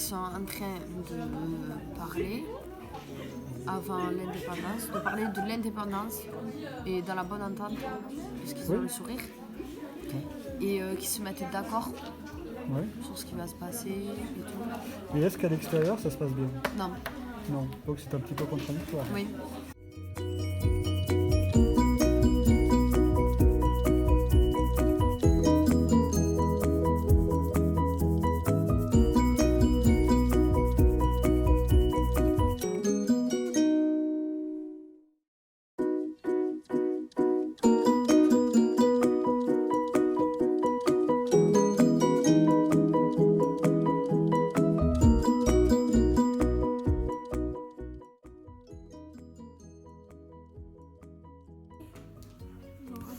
sont en train de parler avant l'indépendance, de parler de l'indépendance et dans la bonne entente, parce qu'ils ont le sourire, et qui se mettent d'accord sur ce qui va se passer et tout. Et est-ce qu'à l'extérieur ça se passe bien? Non. Non, donc c'est un petit peu contradictoire. Oui.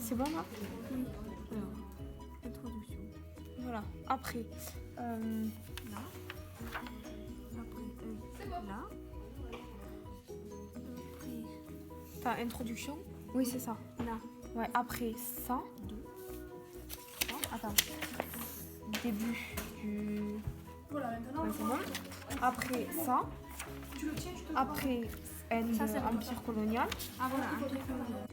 C'est bon là? Oui. Alors, introduction. Voilà. Après, là. Après, là. Après. Enfin, introduction. Oui, c'est ça. Là. Ouais. Après ça. Attends. Début du. Voilà. Maintenant. Ouais, c'est bon. Après ça. Tu le tiens, je te après, empire colonial. Ah voilà. Empire colonial.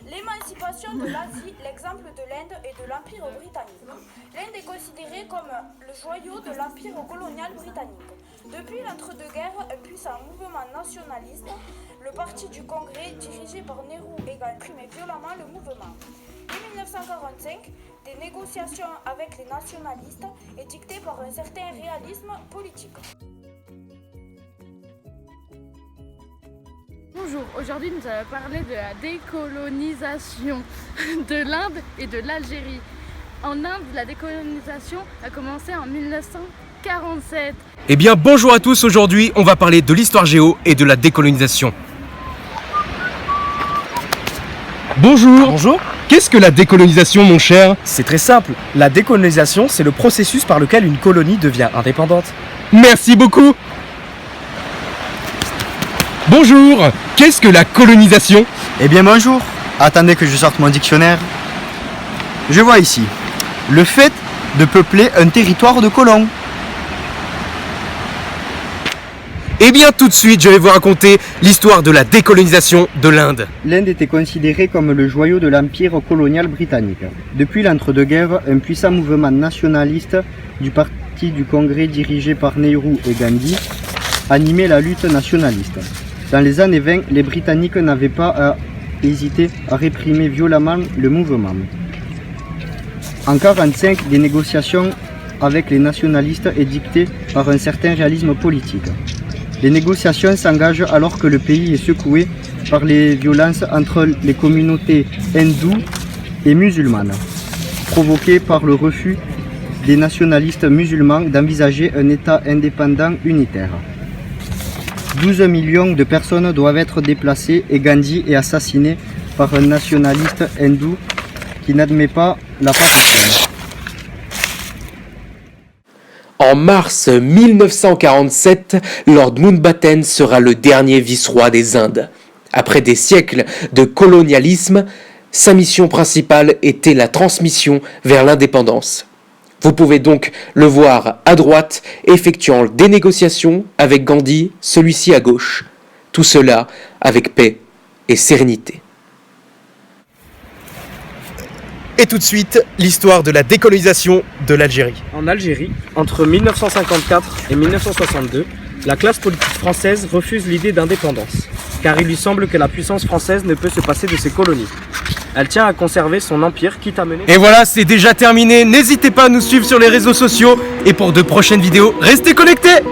L'émancipation de l'Asie, l'exemple de l'Inde et de l'Empire britannique. L'Inde est considérée comme le joyau de l'Empire colonial britannique. Depuis l'entre-deux-guerres, un puissant mouvement nationaliste, le Parti du Congrès, dirigé par Nehru, réprime violemment le mouvement. En 1945, des négociations avec les nationalistes est dictée par un certain réalisme politique. Bonjour, aujourd'hui nous allons parler de la décolonisation de l'Inde et de l'Algérie. En Inde, la décolonisation a commencé en 1947. Eh bien bonjour à tous, aujourd'hui on va parler de l'histoire géo et de la décolonisation. Bonjour. Bonjour. Qu'est-ce que la décolonisation mon cher? C'est très simple. La décolonisation, c'est le processus par lequel une colonie devient indépendante. Merci beaucoup. Bonjour. Qu'est-ce que la colonisation? Eh bien bonjour. Attendez que je sorte mon dictionnaire. Je vois ici. Le fait de peupler un territoire de colons. Eh bien tout de suite je vais vous raconter l'histoire de la décolonisation de l'Inde. L'Inde était considérée comme le joyau de l'empire colonial britannique. Depuis l'entre-deux-guerres, un puissant mouvement nationaliste du Parti du Congrès dirigé par Nehru et Gandhi animait la lutte nationaliste. Dans les années 20, les Britanniques n'avaient pas hésité à réprimer violemment le mouvement. En 1945, des négociations avec les nationalistes est dictée par un certain réalisme politique. Les négociations s'engagent alors que le pays est secoué par les violences entre les communautés hindoues et musulmanes, provoquées par le refus des nationalistes musulmans d'envisager un État indépendant unitaire. 12 millions de personnes doivent être déplacées et Gandhi est assassiné par un nationaliste hindou qui n'admet pas la partition. En mars 1947, Lord Mountbatten sera le dernier vice-roi des Indes. Après des siècles de colonialisme, sa mission principale était la transmission vers l'indépendance. Vous pouvez donc le voir à droite, effectuant des négociations avec Gandhi, celui-ci à gauche. Tout cela avec paix et sérénité. Et tout de suite, l'histoire de la décolonisation de l'Algérie. En Algérie, entre 1954 et 1962, la classe politique française refuse l'idée d'indépendance, car il lui semble que la puissance française ne peut se passer de ses colonies. Elle tient à conserver son empire, quitte à mener... Et voilà, c'est déjà terminé. N'hésitez pas à nous suivre sur les réseaux sociaux. Et pour de prochaines vidéos, restez connectés!